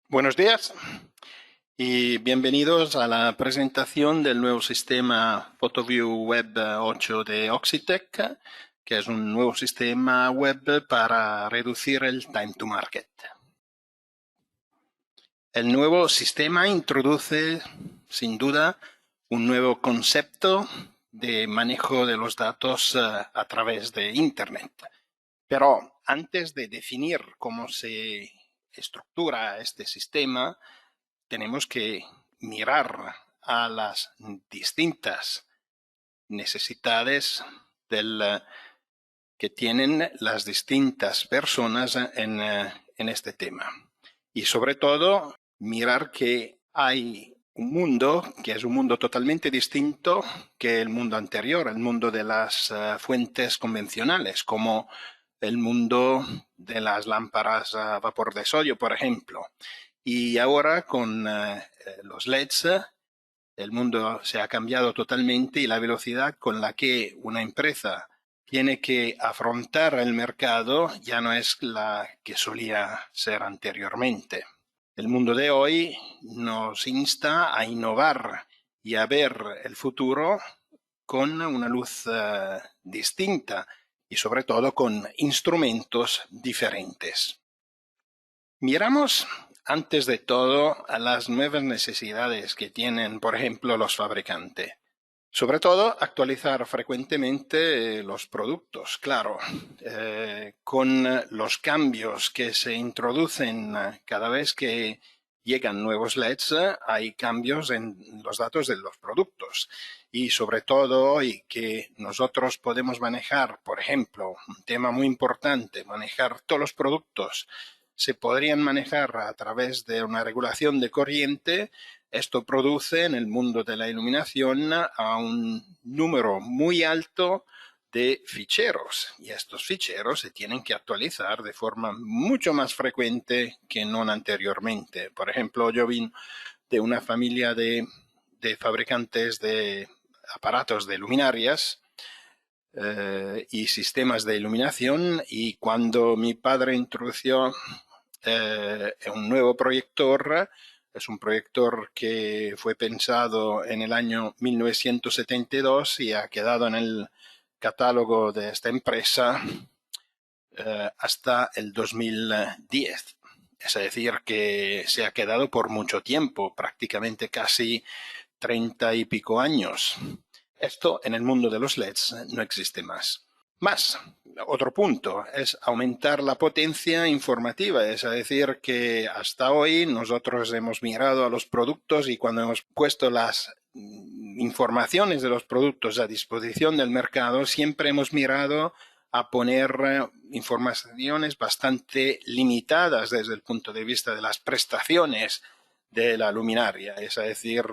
Buenos días y bienvenidos a la presentación del nuevo sistema PhotoView Web 8 de Oxitec, que es un nuevo sistema web para reducir el time to market. El nuevo sistema introduce, sin duda, un nuevo concepto de manejo de los datos a través de Internet. Pero antes de definir cómo se estructura este sistema, tenemos que mirar a las distintas necesidades que tienen las distintas personas en este tema. Y sobre todo, mirar que hay un mundo que es un mundo totalmente distinto que el mundo anterior, el mundo de las fuentes convencionales, como el mundo de las lámparas a vapor de sodio, por ejemplo. Y ahora con los LEDs, el mundo se ha cambiado totalmente y la velocidad con la que una empresa tiene que afrontar el mercado ya no es la que solía ser anteriormente. El mundo de hoy nos insta a innovar y a ver el futuro con una luz distinta y sobre todo con instrumentos diferentes. Miramos antes de todo a las nuevas necesidades que tienen, por ejemplo, los fabricantes. Sobre todo, actualizar frecuentemente los productos, claro, con los cambios que se introducen cada vez que llegan nuevos LEDs, hay cambios en los datos de los productos. Y sobre todo, y que nosotros podemos manejar, por ejemplo, un tema muy importante, manejar todos los productos se podrían manejar a través de una regulación de corriente. Esto produce en el mundo de la iluminación a un número muy alto de ficheros y estos ficheros se tienen que actualizar de forma mucho más frecuente que no anteriormente. Por ejemplo, yo vine de una familia de fabricantes de aparatos de luminarias y sistemas de iluminación, y cuando mi padre introdujo un nuevo proyector, es un proyector que fue pensado en el año 1972 y ha quedado en el catálogo de esta empresa hasta el 2010. Es decir, que se ha quedado por mucho tiempo, prácticamente casi 30 y pico años. Esto en el mundo de los LEDs no existe más. Otro punto es aumentar la potencia informativa, es decir, que hasta hoy nosotros hemos mirado a los productos y cuando hemos puesto las informaciones de los productos a disposición del mercado, siempre hemos mirado a poner informaciones bastante limitadas desde el punto de vista de las prestaciones de la luminaria, es decir,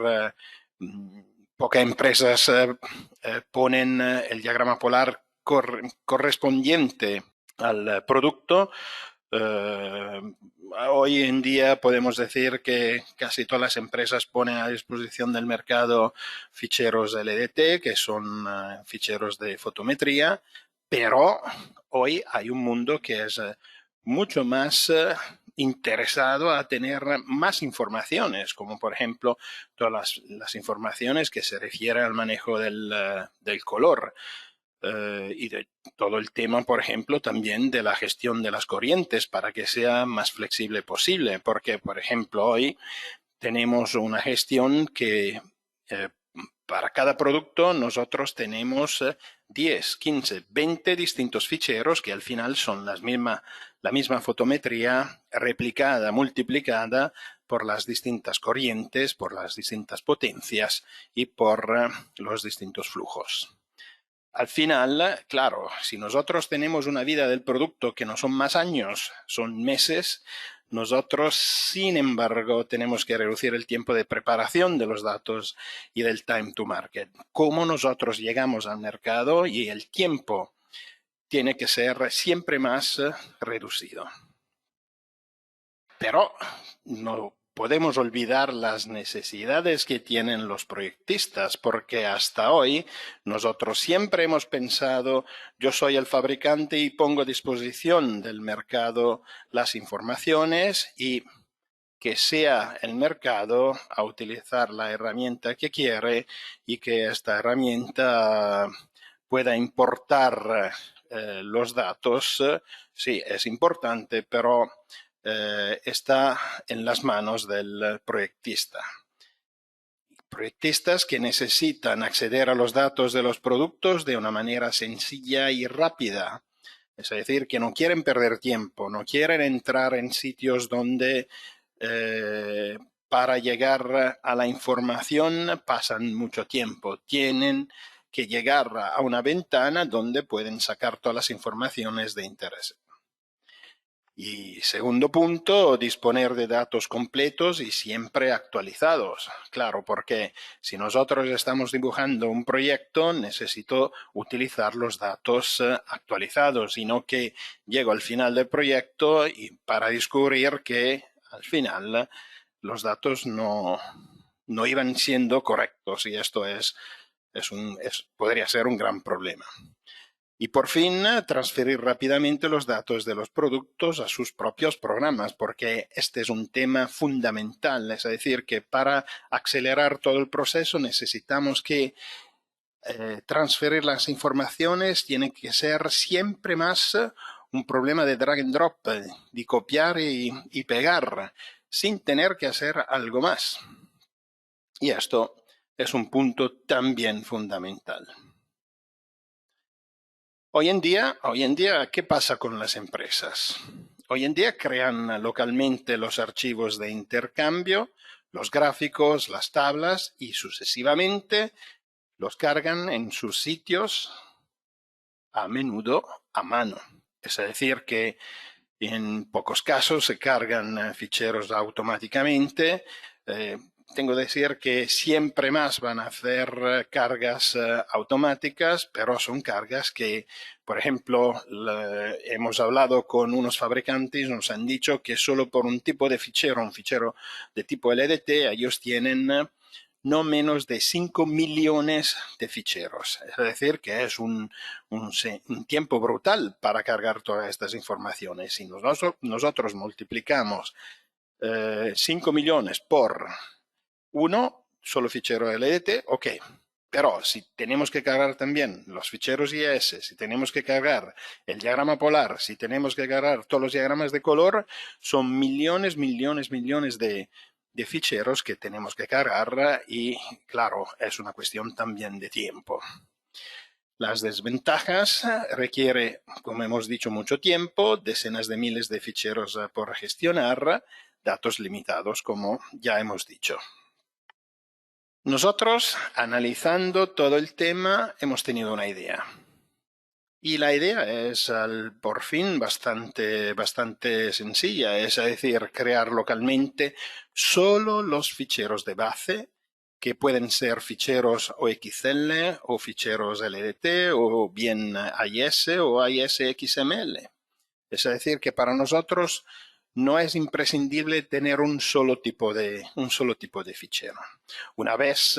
pocas empresas ponen el diagrama polar correspondiente al producto. Hoy en día podemos decir que casi todas las empresas ponen a disposición del mercado ficheros LDT, que son ficheros de fotometría, pero hoy hay un mundo que es mucho más interesado a tener más informaciones, como por ejemplo todas las informaciones que se refieren al manejo del color. Y de todo el tema, por ejemplo, también de la gestión de las corrientes para que sea más flexible posible, porque, por ejemplo, hoy tenemos una gestión que para cada producto nosotros tenemos 10, 15, 20 distintos ficheros que al final son la misma fotometría replicada, multiplicada por las distintas corrientes, por las distintas potencias y por los distintos flujos. Al final, claro, si nosotros tenemos una vida del producto que no son más años, son meses, nosotros, sin embargo, tenemos que reducir el tiempo de preparación de los datos y del time to market. Cómo nosotros llegamos al mercado y el tiempo tiene que ser siempre más reducido. Pero no podemos olvidar las necesidades que tienen los proyectistas, porque hasta hoy nosotros siempre hemos pensado, yo soy el fabricante y pongo a disposición del mercado las informaciones y que sea el mercado a utilizar la herramienta que quiere y que esta herramienta pueda importar los datos. Sí, es importante, pero está en las manos del proyectista. Proyectistas que necesitan acceder a los datos de los productos de una manera sencilla y rápida. Es decir, que no quieren perder tiempo, no quieren entrar en sitios donde para llegar a la información pasan mucho tiempo. Tienen que llegar a una ventana donde pueden sacar todas las informaciones de interés. Y segundo punto, disponer de datos completos y siempre actualizados. Claro, porque si nosotros estamos dibujando un proyecto, necesito utilizar los datos actualizados y no que llego al final del proyecto y para descubrir que al final los datos no iban siendo correctos y esto podría ser un gran problema. Y por fin, transferir rápidamente los datos de los productos a sus propios programas, porque este es un tema fundamental. Es decir, que para acelerar todo el proceso necesitamos que transferir las informaciones tiene que ser siempre más un problema de drag and drop, de copiar y pegar, sin tener que hacer algo más. Y esto es un punto también fundamental. Hoy en día, ¿qué pasa con las empresas? Hoy en día crean localmente los archivos de intercambio, los gráficos, las tablas y sucesivamente los cargan en sus sitios, a menudo a mano. Es decir, que en pocos casos se cargan ficheros automáticamente. Tengo que decir que siempre más van a hacer cargas automáticas, pero son cargas que, por ejemplo, hemos hablado con unos fabricantes, nos han dicho que solo por un tipo de fichero, un fichero de tipo LDT, ellos tienen no menos de 5 millones de ficheros. Es decir, que es un tiempo brutal para cargar todas estas informaciones. Si nosotros multiplicamos 5 millones por uno, solo fichero LDT, ok. Pero si tenemos que cargar también los ficheros IS, si tenemos que cargar el diagrama polar, si tenemos que cargar todos los diagramas de color, son millones de ficheros que tenemos que cargar y, claro, es una cuestión también de tiempo. Las desventajas requiere, como hemos dicho, mucho tiempo, decenas de miles de ficheros por gestionar, datos limitados, como ya hemos dicho. Nosotros, analizando todo el tema, hemos tenido una idea. Y la idea es, por fin, bastante sencilla. Es decir, crear localmente solo los ficheros de base, que pueden ser ficheros OXL o ficheros LDT o bien AIS o AIS XML. Es decir, que para nosotros no es imprescindible tener un solo tipo de fichero. Una vez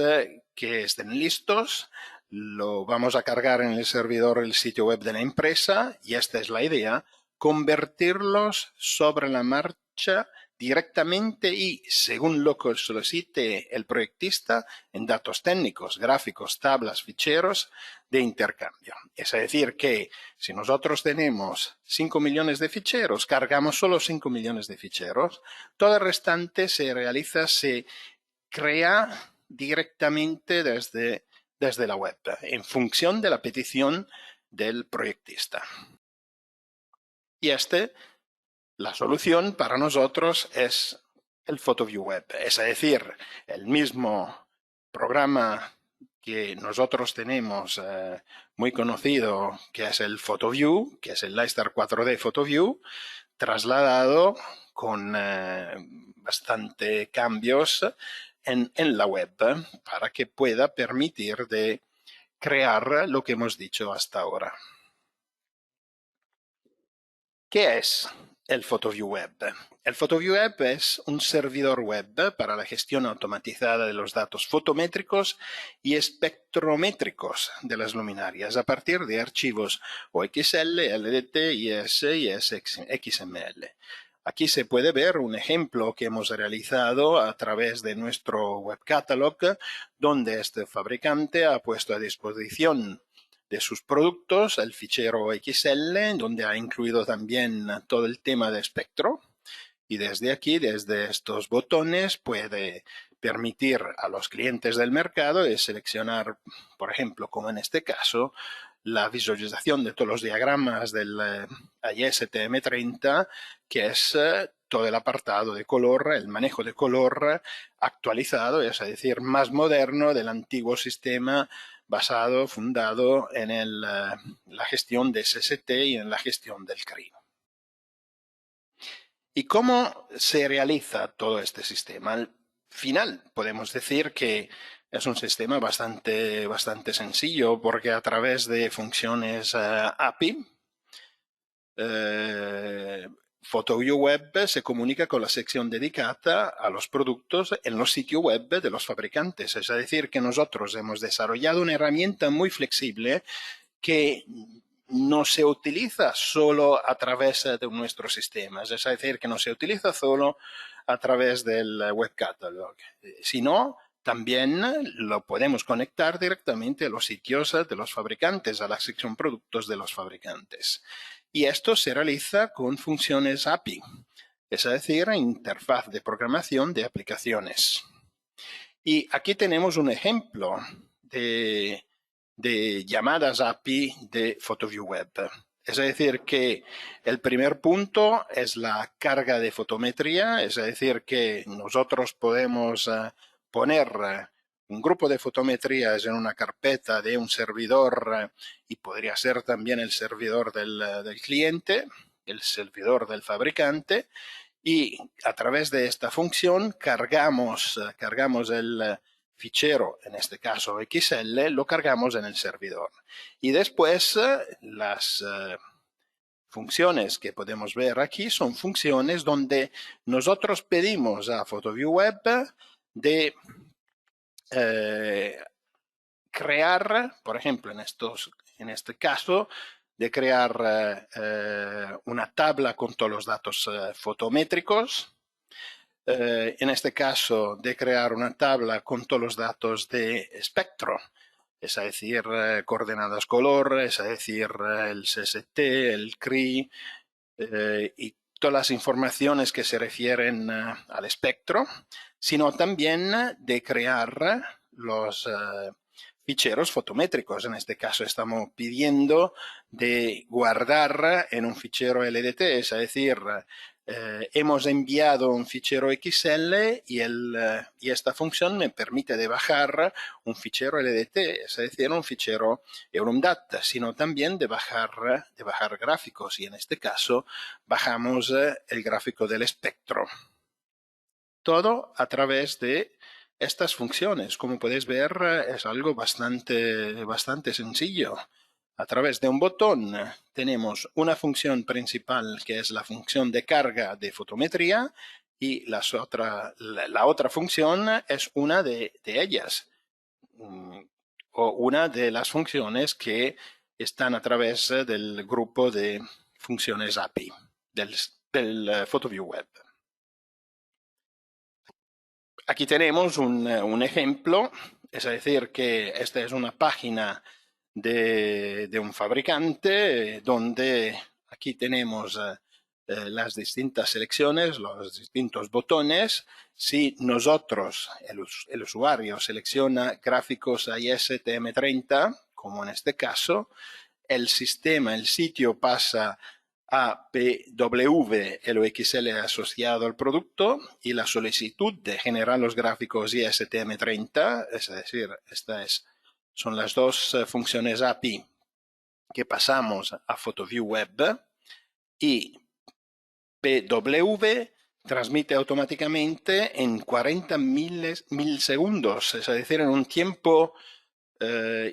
que estén listos, lo vamos a cargar en el servidor del sitio web de la empresa y esta es la idea, convertirlos sobre la marcha directamente y, según lo que solicite el proyectista, en datos técnicos, gráficos, tablas, ficheros de intercambio. Es decir, que si nosotros tenemos 5 millones de ficheros, cargamos solo 5 millones de ficheros, todo el restante se crea directamente desde la web, en función de la petición del proyectista. Y la solución para nosotros es el PhotoView Web, es decir, el mismo programa que nosotros tenemos muy conocido, que es el PhotoView, que es el Lightstar 4D PhotoView, trasladado con bastante cambios en la web para que pueda permitir de crear lo que hemos dicho hasta ahora. ¿Qué es el PhotoView Web? El PhotoView Web es un servidor web para la gestión automatizada de los datos fotométricos y espectrométricos de las luminarias a partir de archivos OXL, LDT, IS y XML. Aquí se puede ver un ejemplo que hemos realizado a través de nuestro web catalog, donde este fabricante ha puesto a disposición de sus productos el fichero XL, donde ha incluido también todo el tema de espectro. Y desde aquí, desde estos botones, puede permitir a los clientes del mercado de seleccionar, por ejemplo, como en este caso, la visualización de todos los diagramas del ISTM30, que es todo el apartado de color, el manejo de color actualizado, es decir, más moderno del antiguo sistema basado, fundado en la gestión de SST y en la gestión del CRI. ¿Y cómo se realiza todo este sistema? Al final podemos decir que es un sistema bastante sencillo, porque a través de funciones API, PhotoView Web se comunica con la sección dedicada a los productos en los sitios web de los fabricantes. Es decir, que nosotros hemos desarrollado una herramienta muy flexible que no se utiliza solo a través de nuestros sistemas, es decir, que no se utiliza solo a través del web catalog, sino también lo podemos conectar directamente a los sitios de los fabricantes, a la sección productos de los fabricantes. Y esto se realiza con funciones API, es decir, interfaz de programación de aplicaciones. Y aquí tenemos un ejemplo de llamadas API de PhotoView Web. Es decir, que el primer punto es la carga de fotometría, es decir, que nosotros podemos poner un grupo de fotometrías en una carpeta de un servidor y podría ser también el servidor del cliente, el servidor del fabricante, y a través de esta función cargamos el fichero, en este caso XL, lo cargamos en el servidor. Y después las funciones que podemos ver aquí son funciones donde nosotros pedimos a PhotoView Web de crear, por ejemplo, en este caso, de crear una tabla con todos los datos fotométricos. En este caso, de crear una tabla con todos los datos de espectro, es decir, coordenadas color, es decir, el CST, el CRI y todas las informaciones que se refieren al espectro, sino también de crear los ficheros fotométricos. En este caso estamos pidiendo de guardar en un fichero LDT, es decir, hemos enviado un fichero XL y esta función me permite de bajar un fichero LDT, es decir, un fichero Euromdat, sino también de bajar gráficos, y en este caso bajamos el gráfico del espectro. Todo a través de estas funciones. Como podéis ver, es algo bastante sencillo. A través de un botón tenemos una función principal, que es la función de carga de fotometría, y la otra función es una de ellas, o una de las funciones que están a través del grupo de funciones API del PhotoView Web. Aquí tenemos un ejemplo, es decir, que esta es una página de un fabricante donde aquí tenemos las distintas selecciones, los distintos botones. Si nosotros, el usuario, selecciona gráficos ISTM30, como en este caso, el sistema, el sitio pasa a PW, el XL asociado al producto, y la solicitud de generar los gráficos ISTM30, es decir, son las dos funciones API que pasamos a PhotoView Web, y PW transmite automáticamente en 40 milisegundos, es decir, en un tiempo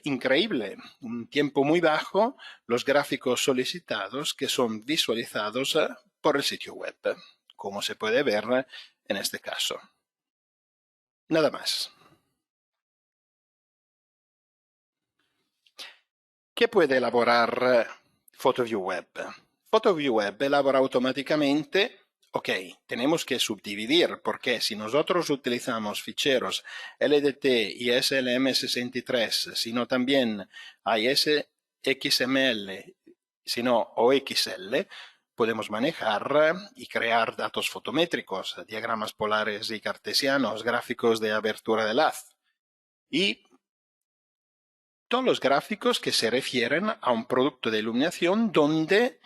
increíble, un tiempo muy bajo, los gráficos solicitados que son visualizados por el sitio web, como se puede ver en este caso. Nada más. ¿Qué puede elaborar PhotoView Web? PhotoView Web elabora automáticamente ok, tenemos que subdividir, porque si nosotros utilizamos ficheros LDT y SLM63, sino también hay XML, sino OXL, podemos manejar y crear datos fotométricos, diagramas polares y cartesianos, gráficos de abertura del haz y todos los gráficos que se refieren a un producto de iluminación donde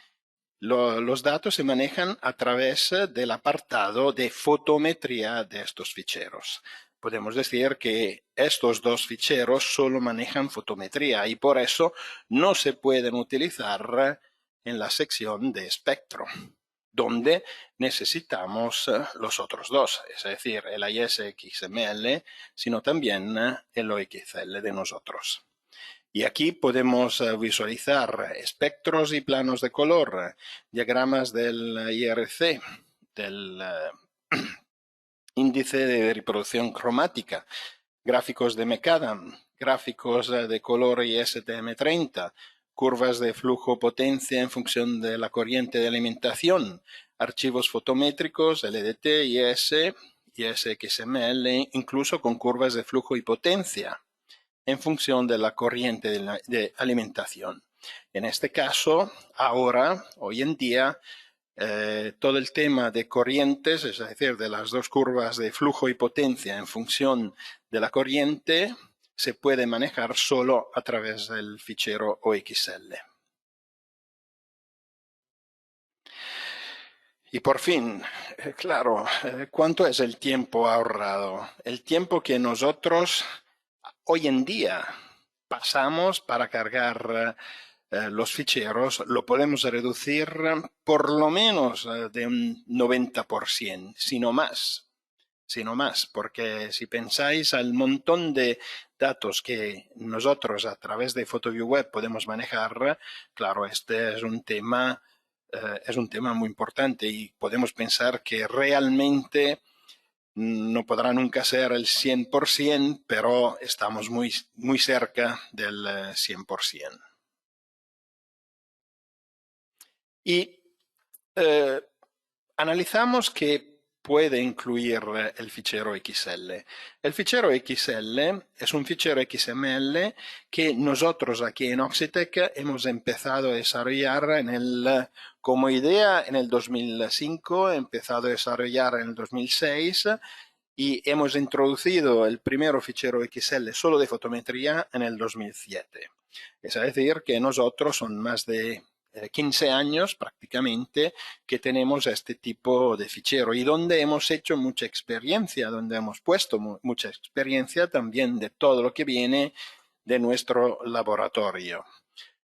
los datos se manejan a través del apartado de fotometría de estos ficheros. Podemos decir que estos dos ficheros solo manejan fotometría y por eso no se pueden utilizar en la sección de espectro, donde necesitamos los otros dos, es decir, el IS-XML, sino también el OXL de nosotros. Y aquí podemos visualizar espectros y planos de color, diagramas del IRC, del índice de reproducción cromática, gráficos de Macadam, gráficos de color ISTM30, curvas de flujo potencia en función de la corriente de alimentación, archivos fotométricos, LDT, IS, ISXML, incluso con curvas de flujo y potencia en función de la corriente de alimentación. En este caso, ahora, hoy en día, todo el tema de corrientes, es decir, de las dos curvas de flujo y potencia en función de la corriente, se puede manejar solo a través del fichero OXL. Y por fin, claro, ¿cuánto es el tiempo ahorrado? El tiempo que nosotros hoy en día pasamos para cargar los ficheros, lo podemos reducir por lo menos de un 90%, sino más, porque si pensáis al montón de datos que nosotros a través de PhotoView Web podemos manejar, claro, este es un tema muy importante y podemos pensar que realmente no podrá nunca ser el 100%, pero estamos muy cerca del 100%. Y analizamos qué puede incluir el fichero XL. El fichero XL es un fichero XML que nosotros aquí en Oxitec hemos empezado a desarrollar como idea en el 2005, empezado a desarrollar en el 2006 y hemos introducido el primer fichero XL solo de fotometría en el 2007. Es decir, que nosotros son más de 15 años prácticamente que tenemos este tipo de fichero y donde hemos hecho mucha experiencia, donde hemos puesto mucha experiencia también de todo lo que viene de nuestro laboratorio.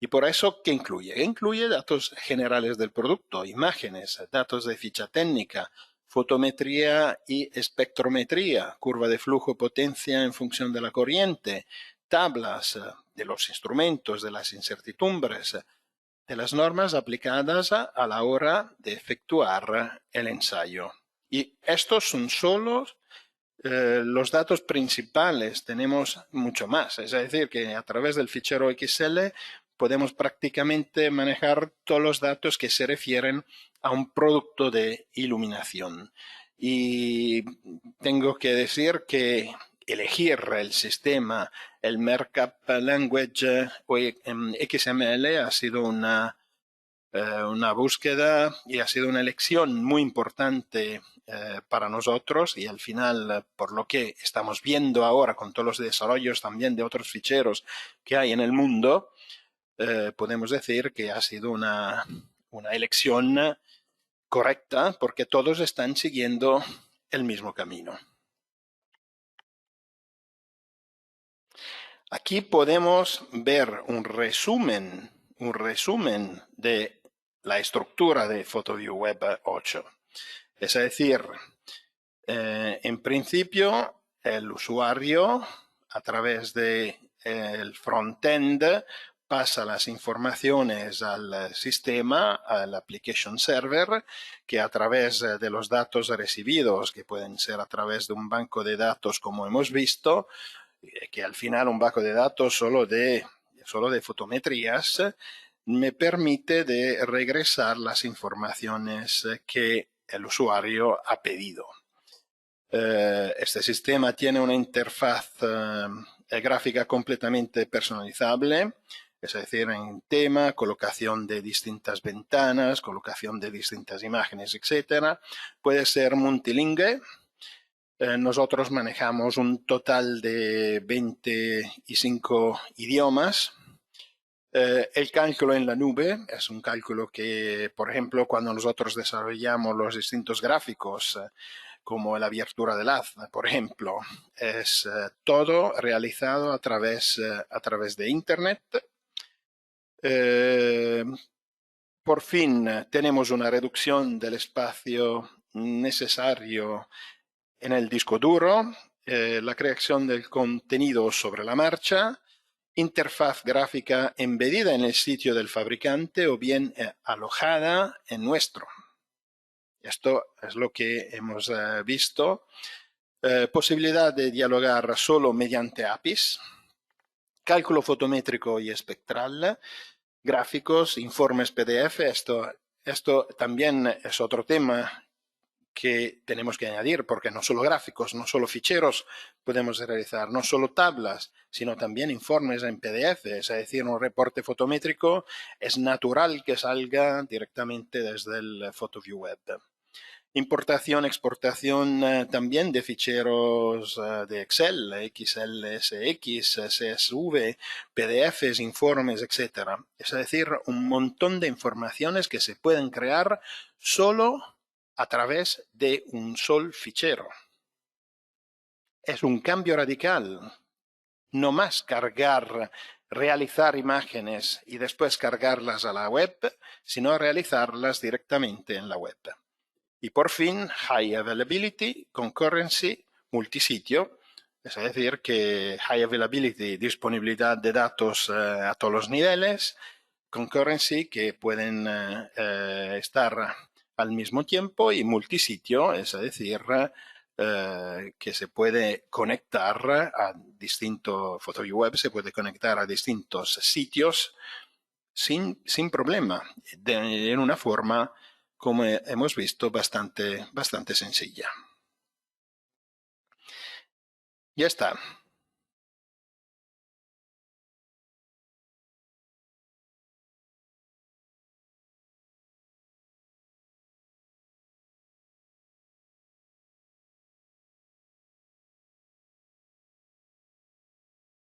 Y por eso, ¿qué incluye? Incluye datos generales del producto, imágenes, datos de ficha técnica, fotometría y espectrometría, curva de flujo potencia en función de la corriente, tablas de los instrumentos, de las incertidumbres, de las normas aplicadas a la hora de efectuar el ensayo. Y estos son solo los datos principales, tenemos mucho más. Es decir, que a través del fichero XL podemos prácticamente manejar todos los datos que se refieren a un producto de iluminación. Y tengo que decir que elegir el sistema, el Markup Language o XML ha sido una búsqueda y ha sido una elección muy importante para nosotros y al final, por lo que estamos viendo ahora con todos los desarrollos también de otros ficheros que hay en el mundo, podemos decir que ha sido una elección correcta porque todos están siguiendo el mismo camino. Aquí podemos ver un resumen de la estructura de PhotoView Web 8. Es decir, en principio, el usuario, a través del frontend, pasa las informaciones al sistema, al application server, que a través de los datos recibidos, que pueden ser a través de un banco de datos como hemos visto, que al final un banco de datos solo de fotometrías, me permite de regresar las informaciones que el usuario ha pedido. Este sistema tiene una interfaz gráfica completamente personalizable, es decir, en tema, colocación de distintas ventanas, colocación de distintas imágenes, etc. Puede ser multilingüe. Nosotros manejamos un total de 25 idiomas. El cálculo en la nube es un cálculo que, por ejemplo, cuando nosotros desarrollamos los distintos gráficos, como la abertura del haz, por ejemplo, es todo realizado a través de Internet. Por fin tenemos una reducción del espacio necesario en el disco duro, la creación del contenido sobre la marcha, interfaz gráfica embedida en el sitio del fabricante o bien alojada en nuestro. Esto es lo que hemos visto. Posibilidad de dialogar solo mediante APIs, cálculo fotométrico y espectral, gráficos, informes PDF. Esto también es otro tema que tenemos que añadir, porque no solo gráficos, no solo ficheros podemos realizar, no solo tablas, sino también informes en PDF, es decir, un reporte fotométrico es natural que salga directamente desde el PhotoView Web. Importación, exportación también de ficheros de Excel, XLSX, CSV, PDFs, informes, etc. Es decir, un montón de informaciones que se pueden crear solo a través de un solo fichero. Es un cambio radical. No más cargar, realizar imágenes y después cargarlas a la web, sino realizarlas directamente en la web. Y por fin, High Availability, Concurrency, multisitio, es decir, que High Availability, disponibilidad de datos a todos los niveles, Concurrency, que pueden estar al mismo tiempo, y multisitio, es decir, que se puede conectar a distintos, PhotoView Web se puede conectar a distintos sitios sin problema, en una forma, como hemos visto, bastante sencilla. Ya está.